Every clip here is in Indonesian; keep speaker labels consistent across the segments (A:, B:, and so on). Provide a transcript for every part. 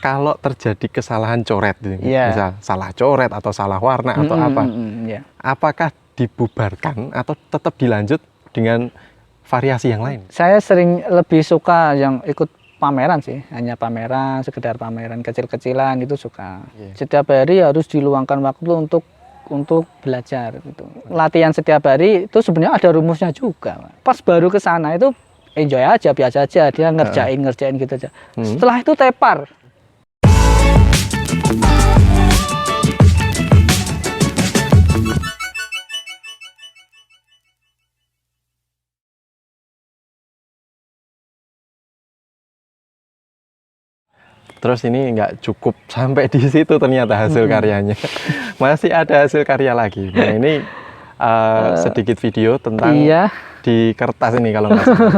A: kalau terjadi kesalahan coret, misal salah coret atau salah warna atau apa, apakah dibubarkan atau tetap dilanjut dengan variasi yang lain?
B: Saya sering lebih suka yang ikut pameran sih, hanya pameran, sekedar pameran kecil-kecilan itu suka. Setiap hari harus diluangkan waktu untuk belajar gitu. Latihan setiap hari itu sebenarnya ada rumusnya juga. Pas baru ke sana itu enjoy aja, biasa aja, dia ngerjain gitu aja. Setelah itu tepar.
A: Terus ini nggak cukup sampai di situ ternyata hasil karyanya. Masih ada hasil karya lagi. Nah ini sedikit video tentang di kertas ini kalau nggak salah.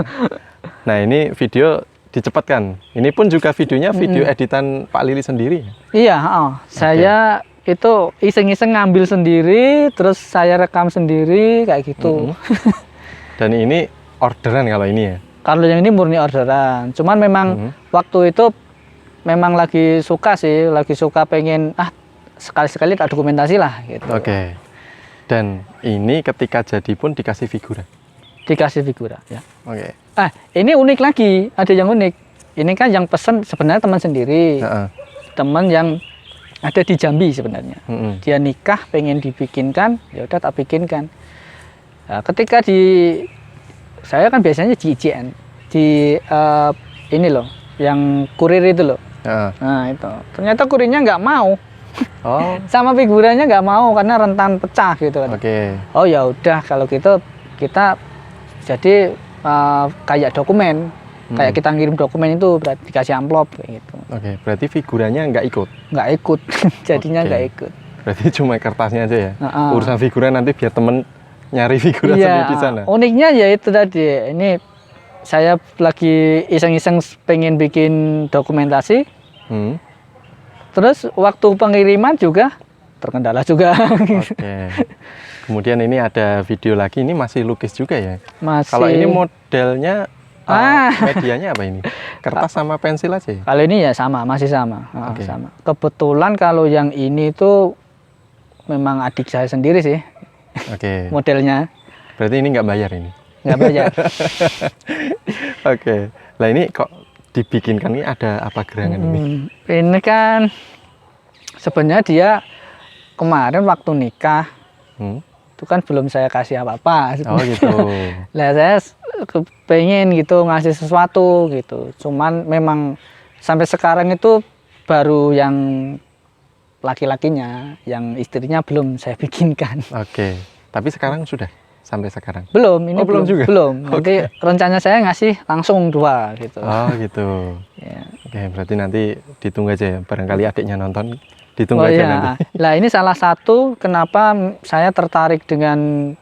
A: Nah ini video dicepatkan. Ini pun juga videonya video editan Pak Lili sendiri.
B: Iya, saya itu iseng-iseng ngambil sendiri, terus saya rekam sendiri kayak gitu.
A: Dan ini orderan kalau ini ya?
B: Kalau yang ini murni orderan. Cuman memang waktu itu memang lagi suka sih, lagi suka pengen sekali-sekali tak dokumentasi lah gitu.
A: Oke. Dan ini ketika jadi pun dikasih figura.
B: Dikasih figura ya.
A: Oke.
B: Ini unik lagi, ada yang unik. Ini kan yang pesen sebenarnya teman sendiri. Teman yang ada di Jambi sebenarnya. Dia nikah pengen dibikinkan, ya udah tak bikinkan. Nah, ketika saya kan biasanya di IJN, di ini loh, yang kurir itu loh. Nah itu ternyata kurirnya nggak mau, sama figurannya nggak mau karena rentan pecah gitu. Oh ya udah kalau gitu kita jadi kayak dokumen, kayak kita ngirim dokumen itu berarti dikasih amplop kayak gitu.
A: Berarti figurannya nggak ikut?
B: Nggak ikut, jadinya nggak ikut.
A: Berarti cuma kertasnya aja ya? Urusan figuran nanti biar temen nyari figuran sendiri di sana.
B: Uniknya ya itu tadi, ini saya lagi iseng-iseng pengen bikin dokumentasi, terus waktu pengiriman juga terkendala juga. Kemudian ini ada video lagi, ini masih lukis juga ya? Masih. Kalau ini modelnya, medianya apa ini? Kertas sama pensil aja ya? Kalau ini ya sama, masih sama. Sama. Kebetulan kalau yang ini tuh memang adik saya sendiri sih, modelnya.
A: Berarti ini nggak bayar ini?
B: Nggak bayar.
A: Lah ini kok dibikinkan ini ada apa gerangan ini?
B: Ini kan sebenarnya dia kemarin waktu nikah itu kan belum saya kasih apa-apa.
A: Gitu.
B: Lah saya pengen gitu ngasih sesuatu gitu. Cuman memang sampai sekarang itu baru yang laki-lakinya, yang istrinya belum saya bikinkan.
A: Tapi sekarang sudah? Sampai sekarang?
B: Belum, ini belum juga? Belum, nanti rencana saya ngasih langsung 2 gitu.
A: Gitu. Berarti nanti ditunggu aja ya, barangkali adiknya nonton, ditunggu aja nanti.
B: Nah ini salah satu kenapa saya tertarik dengan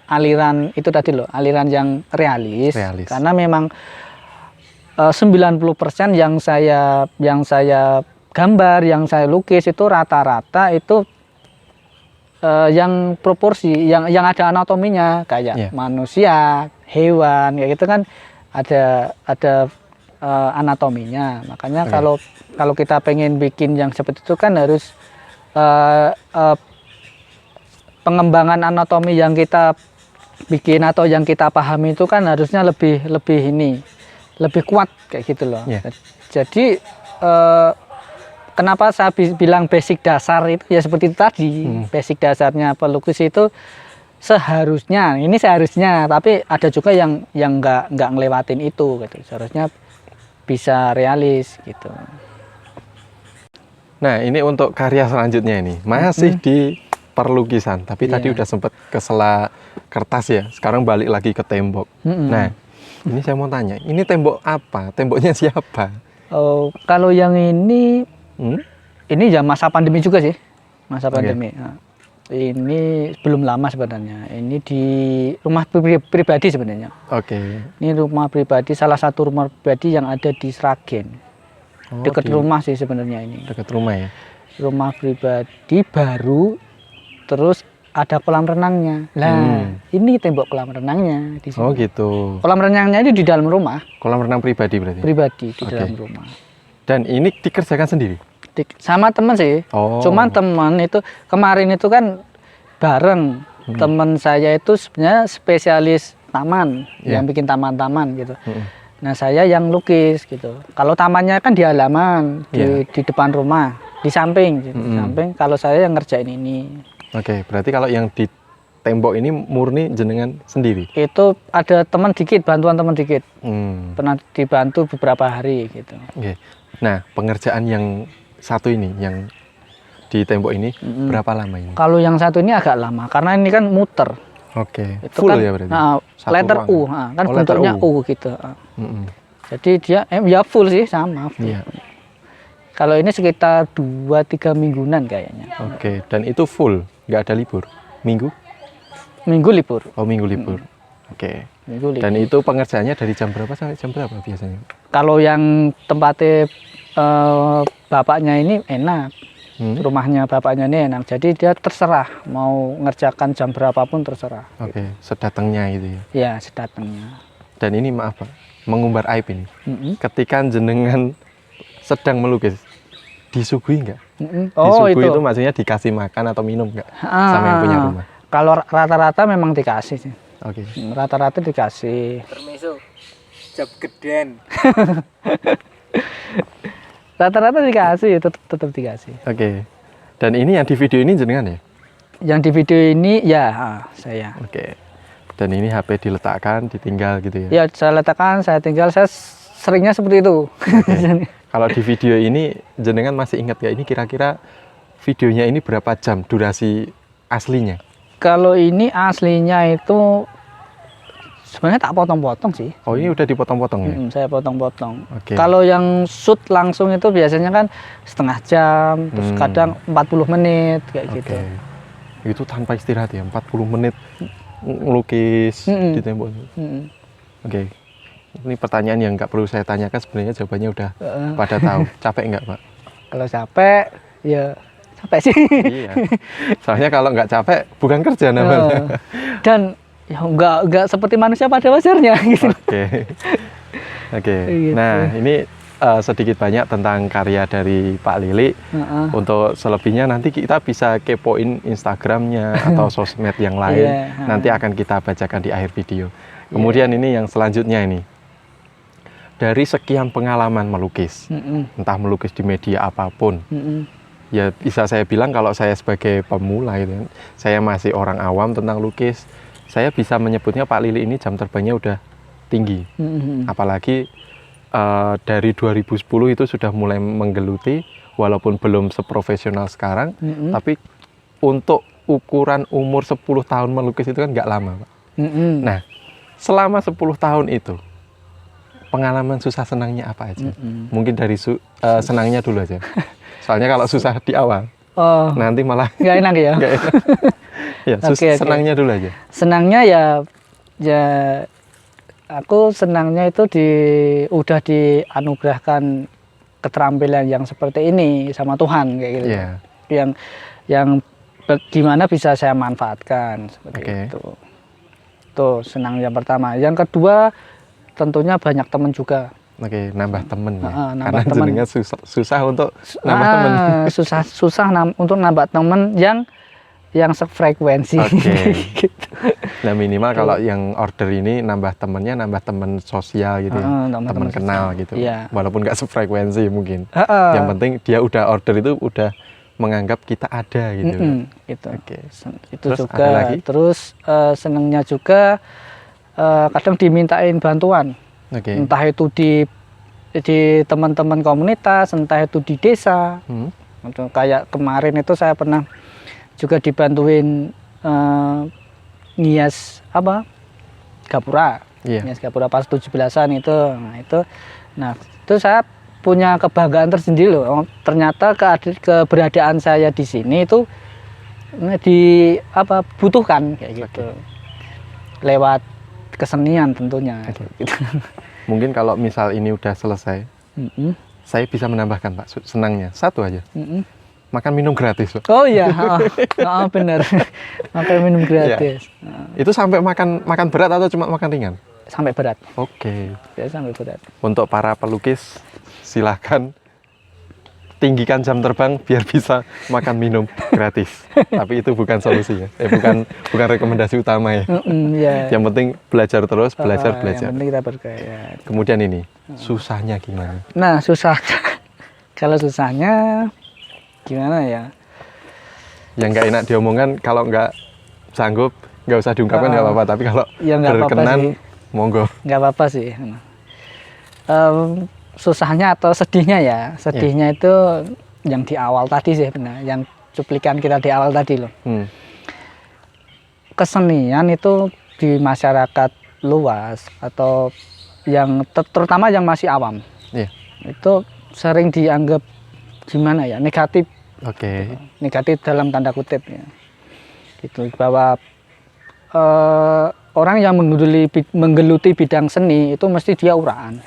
B: aliran itu tadi loh, aliran yang realis. Karena memang 90% yang saya gambar, yang saya lukis itu rata-rata itu yang proporsi, yang ada anatominya kayak manusia, hewan, kayak gitu kan ada anatominya. Makanya kalau kita pengen bikin yang seperti itu kan harus pengembangan anatomi yang kita bikin atau yang kita pahami itu kan harusnya lebih kuat kayak gitu loh. Jadi kenapa saya bilang basic dasar itu ya seperti itu tadi. Basic dasarnya pelukis itu seharusnya, ini seharusnya, tapi ada juga yang nggak ngelewatin itu gitu. Seharusnya bisa realis gitu.
A: Nah ini untuk karya selanjutnya ini masih di perlukisan, tapi tadi udah sempat ke sela kertas ya. Sekarang balik lagi ke tembok. Nah ini saya mau tanya, ini tembok apa? Temboknya siapa?
B: Kalau yang ini ya masa pandemi juga sih, masa pandemi. Nah, ini belum lama sebenarnya. Ini di rumah pribadi sebenarnya. Ini rumah pribadi, salah satu rumah pribadi yang ada di Sragen. Dekat rumah sih sebenarnya ini.
A: Dekat rumah ya.
B: Rumah pribadi baru, terus ada kolam renangnya. Ini tembok kolam renangnya di sini.
A: Gitu.
B: Kolam renangnya itu di dalam rumah.
A: Kolam renang pribadi berarti?
B: Pribadi di dalam rumah.
A: Dan ini dikerjakan sendiri?
B: Sama teman sih. Oh. Cuman teman itu kemarin itu kan bareng. Teman saya itu sebenarnya spesialis taman, yang bikin taman-taman gitu. Nah saya yang lukis gitu. Kalau tamannya kan di halaman, di depan rumah, di samping, gitu. Samping. Kalau saya yang ngerjain ini.
A: Oke, berarti kalau yang di tembok ini murni jenengan sendiri?
B: Itu ada teman dikit, bantuan teman dikit. Pernah dibantu beberapa hari gitu.
A: Oke. Nah, pengerjaan yang satu ini, yang di tembok ini, berapa lama ini?
B: Kalau yang satu ini agak lama, karena ini kan muter.
A: Oke,
B: itu
A: full
B: kan,
A: ya berarti?
B: Letter U, kan bentuknya U gitu. Jadi dia, ya full sih, sama. Full. Yeah. Kalau ini sekitar 2-3 mingguan kayaknya.
A: Oke, dan itu full, nggak ada libur? Minggu?
B: Minggu libur.
A: Oh, minggu libur. Oke. Minggu libur. Dan itu pengerjaannya dari jam berapa sampai jam berapa biasanya?
B: Kalau yang tempatnya bapaknya ini enak, rumahnya bapaknya ini enak. Jadi dia terserah mau ngerjakan jam berapapun terserah.
A: Oke, sedatangnya gitu ya?
B: Ya, sedatangnya.
A: Dan ini maaf Pak, mengumbar aib ini. Ketika jenengan sedang melukis, disuguhi nggak?
B: Oh,
A: disuguhi itu maksudnya dikasih makan atau minum nggak sama yang punya rumah?
B: Kalau rata-rata memang dikasih sih.
A: Oke.
B: Rata-rata dikasih.
C: Termasuk jab geden.
B: Rata-rata dikasih, tetap dikasih.
A: Oke. Dan ini yang di video ini jenengan ya?
B: Yang di video ini ya saya.
A: Oke. Dan ini HP diletakkan, ditinggal gitu ya?
B: Ya, saya letakkan, saya tinggal. Saya seringnya seperti itu.
A: Okay. Kalau di video ini jenengan masih ingat ya, ini kira-kira videonya ini berapa jam durasi aslinya?
B: Kalau ini aslinya itu sebenarnya tak potong-potong sih.
A: Oh, ini udah dipotong-potong ya?
B: Saya potong-potong.
A: Okay.
B: Kalau yang shoot langsung itu biasanya kan setengah jam, terus kadang 40 menit kayak gitu.
A: Itu tanpa istirahat ya, 40 menit ngelukis di tembok. Oke. Ini pertanyaan yang nggak perlu saya tanyakan, sebenarnya jawabannya udah pada tahu. Capek nggak Pak?
B: Kalau capek, ya capek sih.
A: Iya. Soalnya kalau nggak capek, bukan kerja namanya.
B: Dan ya nggak seperti manusia pada wajarnya. Gitu.
A: Oke. Gitu. Nah ini sedikit banyak tentang karya dari Pak Lili. Untuk selebihnya nanti kita bisa kepoin Instagramnya atau sosmed yang lain. Nanti akan kita bacakan di akhir video. Kemudian ini yang selanjutnya ini. Dari sekian pengalaman melukis, entah melukis di media apapun, ya bisa saya bilang kalau saya sebagai pemula gitu, saya masih orang awam tentang lukis, saya bisa menyebutnya Pak Lili ini jam terbangnya udah tinggi. Apalagi dari 2010 itu sudah mulai menggeluti, walaupun belum seprofesional sekarang, tapi untuk ukuran umur 10 tahun melukis itu kan nggak lama Pak. Nah, selama 10 tahun itu, pengalaman susah senangnya apa aja? Mungkin dari senangnya dulu aja. Soalnya kalau susah di awal, nanti malah
B: nggak enak ya.
A: Nggak enak. Ya, senangnya dulu aja.
B: Senangnya ya aku senangnya itu udah dianugerahkan keterampilan yang seperti ini sama Tuhan kayak gitu. Yang gimana bisa saya manfaatkan seperti itu. Tuh senang yang pertama. Yang kedua tentunya banyak teman juga.
A: Nambah temen ya.
B: Karena
A: jenengan susah untuk nambah temen.
B: Susah untuk nambah temen yang sefrekuensi.
A: Gitu. Nah minimal kalau yang order ini nambah temennya, nambah temen sosial gitu ya, temen kenal gitu. Walaupun nggak sefrekuensi mungkin. Yang penting dia udah order itu udah menganggap kita ada gitu.
B: Itu terus juga. Terus senangnya juga kadang dimintain bantuan. Entah itu di teman-teman komunitas, entah itu di desa. Kayak kemarin itu saya pernah juga dibantuin ngias gapura. Ngias gapura pas 17-an itu. Nah, itu saya punya kebanggaan tersendiri loh. Ternyata keberadaan saya di sini itu butuhkan kayak gitu. Lewat kesenian tentunya. Gitu.
A: Mungkin kalau misal ini udah selesai, saya bisa menambahkan Pak, senangnya satu aja. Makan minum gratis Pak.
B: Oh iya, benar. Makan minum gratis.
A: Itu sampai makan berat atau cuma makan ringan?
B: Sampai berat.
A: Oke.
B: Ya, sampai berat.
A: Untuk para pelukis silahkan tinggikan jam terbang biar bisa makan minum gratis. Tapi itu bukan solusi ya. Bukan rekomendasi utama ya. Yang penting belajar terus, belajar.
B: Yang penting kita bergaya.
A: Kemudian ini, susahnya gimana?
B: Nah, susah. Kalau susahnya gimana ya?
A: Yang nggak enak diomongkan, kalau nggak sanggup nggak usah diungkapkan, nggak apa-apa. Tapi kalau
B: ya,
A: berkenan, monggo.
B: Nggak apa-apa sih. Susahnya atau sedihnya ya, sedihnya itu yang di awal tadi sih benar, yang cuplikan kita di awal tadi loh. Kesenian itu di masyarakat luas atau yang terutama yang masih awam, itu sering dianggap gimana ya, negatif. Negatif dalam tanda kutip ya, gitu, bahwa orang yang menggeluti bidang seni itu mesti dia uraan.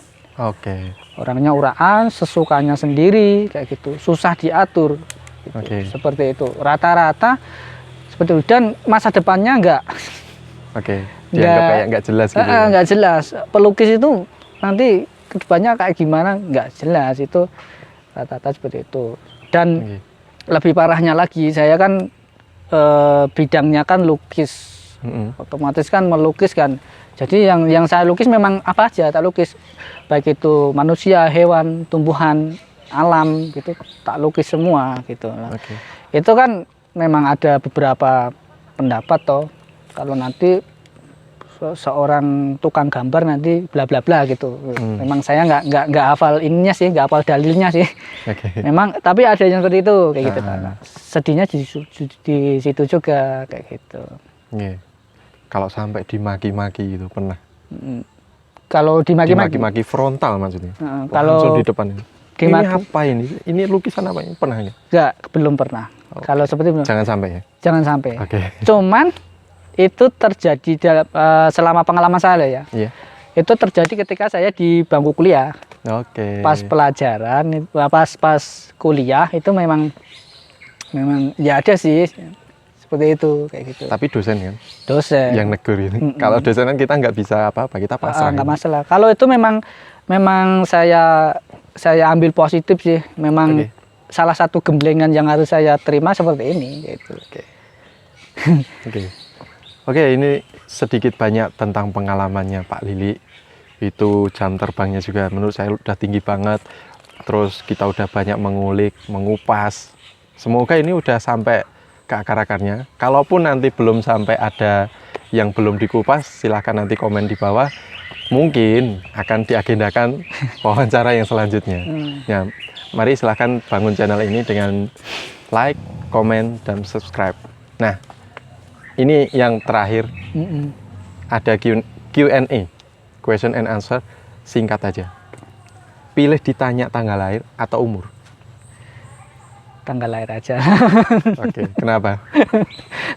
B: Orangnya uraan, sesukanya sendiri, kayak gitu, susah diatur, gitu. Seperti itu, rata-rata seperti itu, dan masa depannya
A: dianggap kayak nggak jelas gitu.
B: Nggak jelas, pelukis itu nanti kedepannya kayak gimana nggak jelas, itu rata-rata seperti itu. Dan lebih parahnya lagi, saya kan bidangnya kan lukis, otomatis kan melukis kan. Jadi yang saya lukis memang apa aja tak lukis, baik itu manusia, hewan, tumbuhan, alam gitu, tak lukis semua gitu. Itu kan memang ada beberapa pendapat toh, kalau nanti seorang tukang gambar nanti bla bla bla gitu. Memang saya nggak hafal ininya sih, nggak hafal dalilnya sih. Memang tapi ada yang seperti itu kayak gitu kan. Sedihnya di situ juga kayak gitu.
A: Kalau sampai dimaki-maki itu pernah?
B: Kalau
A: dimaki-maki frontal maksudnya?
B: Kalau
A: langsung di depan ini. Ini apa ini? Ini lukisan apa ini? Pernah nggak?
B: Enggak, belum pernah. Kalau seperti itu
A: jangan sampai ya?
B: Jangan sampai. Cuman itu terjadi selama pengalaman saya ya. Itu terjadi ketika saya di bangku kuliah. Pas pelajaran, pas kuliah itu memang ya ada sih. Seperti itu, kayak gitu.
A: Tapi dosen kan?
B: Dosen.
A: Yang negur ini. Kalau dosen kan kita nggak bisa apa-apa, kita pasrah.
B: Nggak masalah. Kalau itu memang saya ambil positif sih. Memang salah satu gemblengan yang harus saya terima seperti ini. Gitu.
A: Oke, ini sedikit banyak tentang pengalamannya Pak Lili. Itu jam terbangnya juga menurut saya udah tinggi banget. Terus kita udah banyak mengulik, mengupas. Semoga ini udah sampai ke akar-akarnya. Kalaupun nanti belum sampai ada yang belum dikupas, silahkan nanti komen di bawah. Mungkin akan diagendakan wawancara yang selanjutnya. Ya, mari silahkan bangun channel ini dengan like, komen, dan subscribe. Nah, ini yang terakhir. Ada Q&A, question and answer, singkat aja. Pilih ditanya tanggal lahir atau umur?
B: Tanggal lahir aja.
A: Kenapa?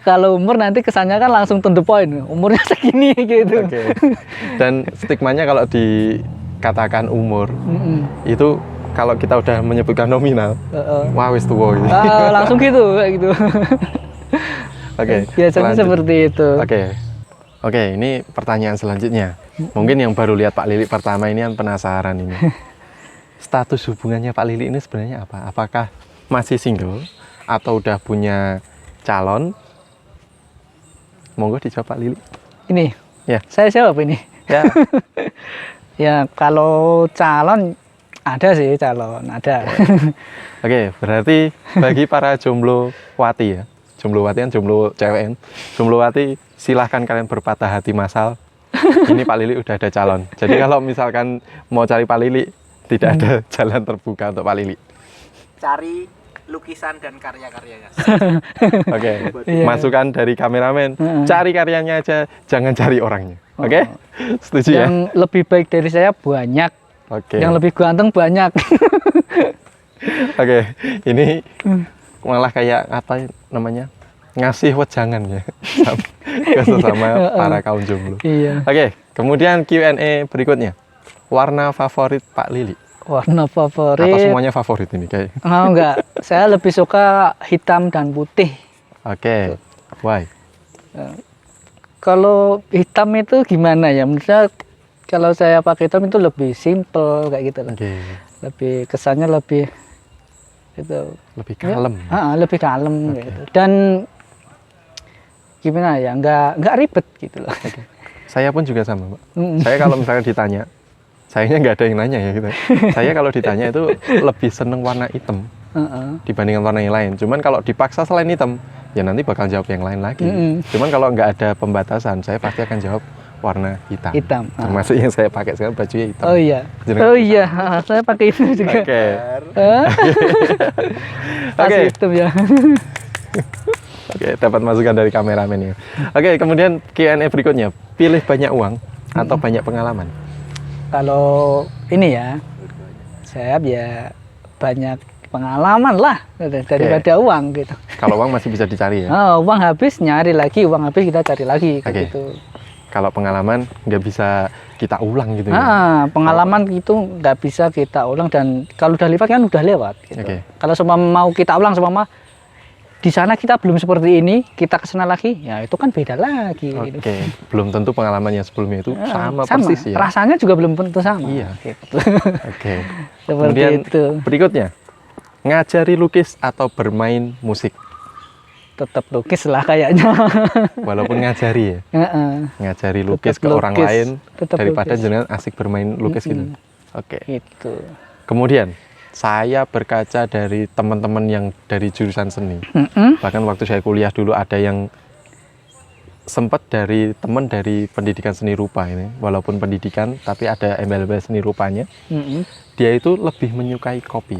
B: Kalau umur nanti kesannya kan langsung to the point, umurnya segini gitu.
A: Dan stigmanya kalau dikatakan umur, itu kalau kita udah menyebutkan nominal, wah wis tua gitu.
B: Langsung gitu, kayak gitu. Biasanya seperti itu.
A: Oke, ini pertanyaan selanjutnya. Mungkin yang baru lihat Pak Lili pertama ini kan penasaran ini. Status hubungannya Pak Lili ini sebenarnya apa? Apakah masih single atau udah punya calon? Monggo dijawab Pak Lili.
B: Ini
A: ya,
B: saya jawab ini
A: ya.
B: Ya, kalau calon ada sih, calon ada.
A: Berarti bagi para jomblo wati ya, jomblo wati kan jomblo cewek, jomblo wati silahkan kalian berpatah hati massal. Ini Pak Lili udah ada calon, jadi kalau misalkan mau cari Pak Lili tidak ada jalan terbuka untuk Pak Lili.
C: Cari lukisan dan karya-karyanya.
A: Masukan dari kameramen, cari karyanya aja, jangan cari orangnya. Setuju ya?
B: Yang lebih baik dari saya banyak, yang lebih ganteng banyak.
A: Ini malah kayak apa namanya, ngasih wejangan ya ke sesama para kaum jomblo. Kemudian Q&A berikutnya, warna favorit Pak Lili?
B: Warna favorit?
A: Atau semuanya favorit ini kayak?
B: Enggak, saya lebih suka hitam dan putih.
A: Why?
B: Kalau hitam itu gimana ya? Menurut kalau saya pakai hitam itu lebih simple kayak gitu. Lebih kesannya lebih gitu.
A: Lebih kalem.
B: Lebih kalem gitu. Dan gimana ya, nggak ribet gitu loh.
A: Okay. Saya pun juga sama, Mbak. Saya kalau misalnya ditanya, sayangnya nggak ada yang nanya ya gitu. Saya kalau ditanya itu lebih seneng warna hitam dibandingkan warna yang lain. Cuman kalau dipaksa selain hitam, ya nanti bakal jawab yang lain lagi. Cuman kalau nggak ada pembatasan, saya pasti akan jawab warna hitam. Termasuk yang saya pakai sekarang, bajunya hitam.
B: Oh iya. Saya pakai itu juga.
A: Oke.
B: Oke. Hitam ya.
A: Oke, dapat masukan dari kameramen ya. Oke, kemudian Q&A berikutnya, pilih banyak uang atau banyak pengalaman?
B: Kalau ini ya, saya ya banyak pengalaman lah daripada uang gitu.
A: Kalau uang masih bisa dicari ya?
B: Uang habis nyari lagi, uang habis kita cari lagi gitu.
A: Kalau pengalaman nggak bisa kita ulang gitu ya?
B: Pengalaman itu nggak bisa kita ulang, dan kalau udah lewat kan udah lewat gitu. Kalau semua mau kita ulang, semua di sana kita belum seperti ini, kita kesana lagi, ya itu kan beda lagi.
A: Gitu. Belum tentu pengalaman yang sebelumnya itu sama persis ya?
B: Rasanya juga belum tentu sama.
A: Iya.
B: Gitu.
A: Kemudian
B: itu.
A: Berikutnya, ngajari lukis atau bermain musik?
B: Tetap lukis lah kayaknya.
A: Walaupun ngajari ya? Ngajari lukis ke orang lain daripada jenengan asik bermain lukis gitu?
B: Gitu.
A: Kemudian, saya berkaca dari teman-teman yang dari jurusan seni. Bahkan waktu saya kuliah dulu ada yang sempat dari teman dari pendidikan seni rupa ini, walaupun pendidikan tapi ada embel-embel seni rupanya. Dia itu lebih menyukai kopi.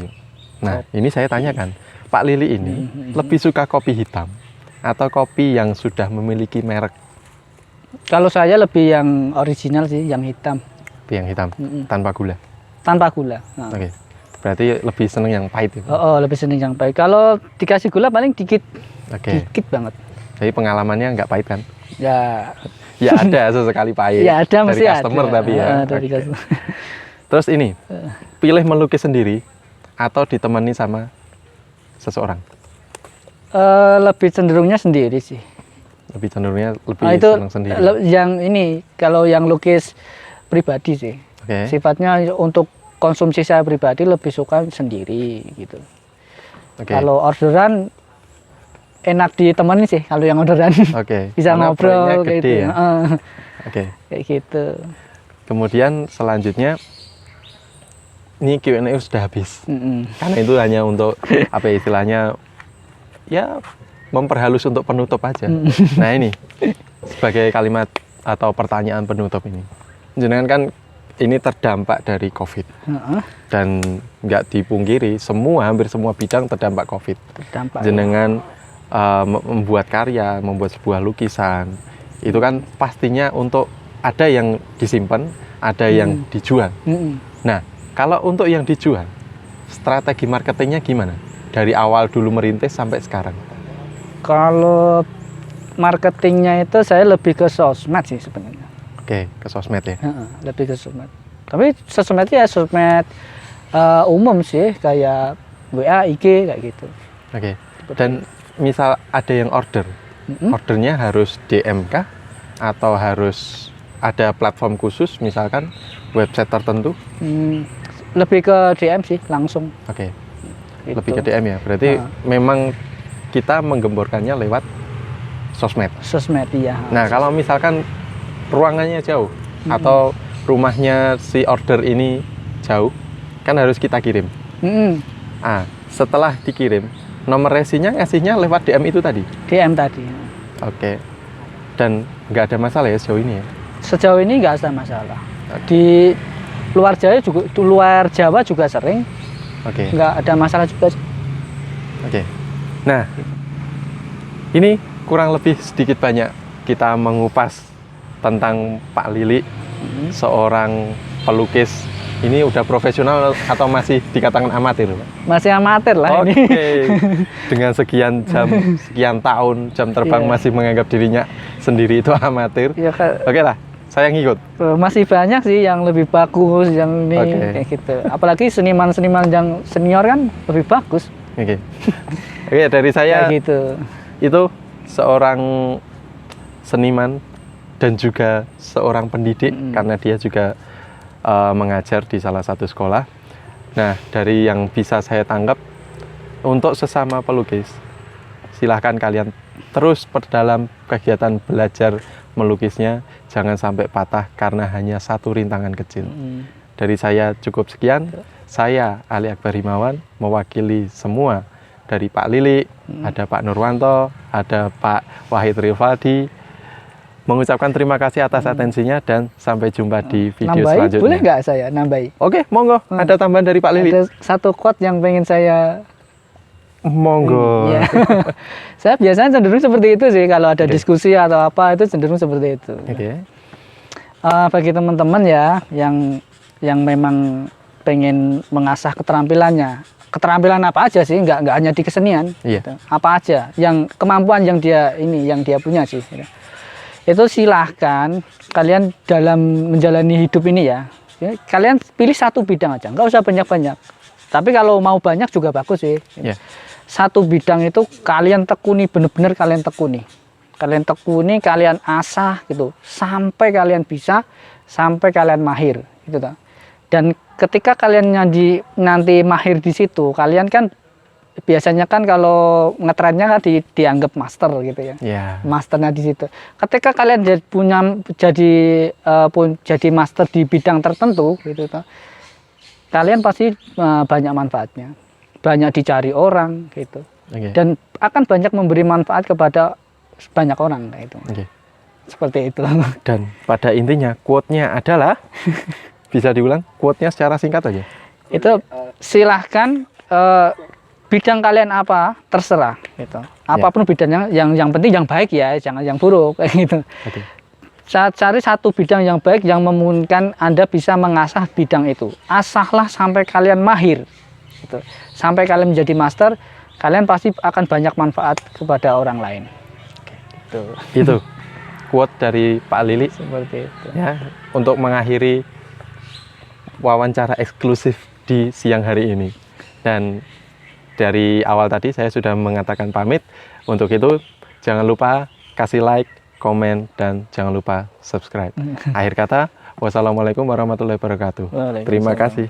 A: Nah, ini saya tanyakan, Pak Lili ini lebih suka kopi hitam atau kopi yang sudah memiliki merek?
B: Kalau saya lebih yang original sih, yang hitam.
A: Yang hitam, tanpa gula?
B: Tanpa gula.
A: Oke. Berarti lebih seneng yang pahit ya?
B: Lebih seneng yang pahit. Kalau dikasih gula paling dikit. Dikit banget.
A: Jadi pengalamannya nggak pahit kan?
B: Ya.
A: Ya ada sesekali pahit.
B: Ya ada,
A: dari customer ada. Tapi ya.
B: Dari customer.
A: Terus ini, pilih melukis sendiri atau ditemani sama seseorang?
B: Lebih cenderungnya sendiri sih.
A: Lebih cenderungnya lebih senang sendiri?
B: Yang ini, kalau yang lukis pribadi sih. Sifatnya untuk konsumsi saya pribadi lebih suka sendiri gitu. Kalau orderan enak ditemani sih, kalau yang orderan. Bisa
A: karena
B: ngobrol kayak gitu.
A: Ya?
B: Kayak gitu.
A: Kemudian selanjutnya ini Q&A sudah habis. Karena itu hanya untuk apa ya, istilahnya ya memperhalus untuk penutup aja. Nah, ini sebagai kalimat atau pertanyaan penutup ini. Jenengan kan ini terdampak dari COVID, dan nggak dipungkiri hampir semua bidang terdampak COVID. Jenengan membuat karya, membuat sebuah lukisan, itu kan pastinya untuk ada yang disimpan, ada yang dijual. Nah, kalau untuk yang dijual, strategi marketingnya gimana? Dari awal dulu merintis sampai sekarang?
B: Kalau marketingnya itu saya lebih ke sosmed sih sebenarnya.
A: Ke sosmed ya?
B: Lebih ke sosmed. Tapi sosmednya ya sosmed umum sih, kayak WA, IG kayak gitu.
A: Dan misal ada yang ordernya harus DM kah? Atau harus ada platform khusus, misalkan website tertentu?
B: Lebih ke DM sih, langsung.
A: Gitu. Lebih ke DM ya? Berarti memang kita menggemborkannya lewat sosmed?
B: Sosmed, iya.
A: Nah, kalau misalkan ruangannya jauh atau rumahnya si order ini jauh, kan harus kita kirim. Setelah dikirim, nomor resinya ngasihnya lewat DM itu tadi?
B: DM tadi.
A: Dan nggak ada masalah ya sejauh ini ya?
B: Sejauh ini nggak ada masalah. Di luar Jawa juga sering. Nggak ada masalah juga.
A: Nah, ini kurang lebih sedikit banyak kita mengupas tentang Pak Lili, seorang pelukis. Ini udah profesional atau masih dikatakan amatir?
B: Masih amatir lah ini.
A: Dengan sekian jam, sekian tahun jam terbang masih menganggap dirinya sendiri itu amatir. Lah, saya ngikut.
B: Masih banyak sih yang lebih bagus, yang ini kayak gitu. Apalagi seniman-seniman yang senior kan lebih bagus.
A: Dari saya
B: kayak gitu.
A: Itu seorang seniman dan juga seorang pendidik, karena dia juga mengajar di salah satu sekolah. Nah, dari yang bisa saya tangkap, untuk sesama pelukis, silahkan kalian terus perdalam kegiatan belajar melukisnya, jangan sampai patah karena hanya satu rintangan kecil. Dari saya cukup sekian. Saya Ali Akbar Himawan mewakili semua, dari Pak Lili, ada Pak Nurwanto, ada Pak Wahid Rifaldi, mengucapkan terima kasih atas atensinya dan sampai jumpa di video selanjutnya.
B: Boleh nggak saya nambahi?
A: Oke, monggo. Ada tambahan dari Pak Lili?
B: Ada satu quote yang pengen saya.
A: Monggo.
B: Ya. Saya biasanya cenderung seperti itu sih, kalau ada diskusi atau apa itu cenderung seperti itu. Bagi teman-teman ya yang memang pengen mengasah keterampilannya, keterampilan apa aja sih, nggak hanya di kesenian, gitu. Apa aja yang kemampuan yang dia punya sih, gitu. Itu silahkan kalian dalam menjalani hidup ini ya, kalian pilih satu bidang aja, nggak usah banyak-banyak, tapi kalau mau banyak juga bagus sih, gitu. Satu bidang itu kalian tekuni, bener-bener kalian tekuni, kalian asah gitu sampai kalian bisa, sampai kalian mahir gitu. Dan ketika kalian nanti mahir di situ, kalian kan biasanya kan kalau ngetrennya kan dianggap master gitu ya. Masternya di situ. Ketika kalian jadi master di bidang tertentu gitu, kalian pasti banyak manfaatnya, banyak dicari orang gitu, dan akan banyak memberi manfaat kepada banyak orang gitu. Seperti itu.
A: Dan pada intinya quote-nya adalah bisa diulang quote-nya secara singkat aja.
B: Itu silahkan bidang kalian apa terserah gitu. Apapun bidangnya, yang penting yang baik ya, jangan yang buruk kayak gitu. Cari satu bidang yang baik yang memungkinkan Anda bisa mengasah bidang itu. Asahlah sampai kalian mahir gitu. Sampai kalian menjadi master, kalian pasti akan banyak manfaat kepada orang lain. Gitu.
A: Itu quote dari Pak Lili
B: seperti itu.
A: Ya, untuk mengakhiri wawancara eksklusif di siang hari ini. Dan dari awal tadi saya sudah mengatakan pamit. Untuk itu jangan lupa kasih like, komen, dan jangan lupa subscribe. Akhir kata, wassalamualaikum warahmatullahi wabarakatuh. Terima kasih.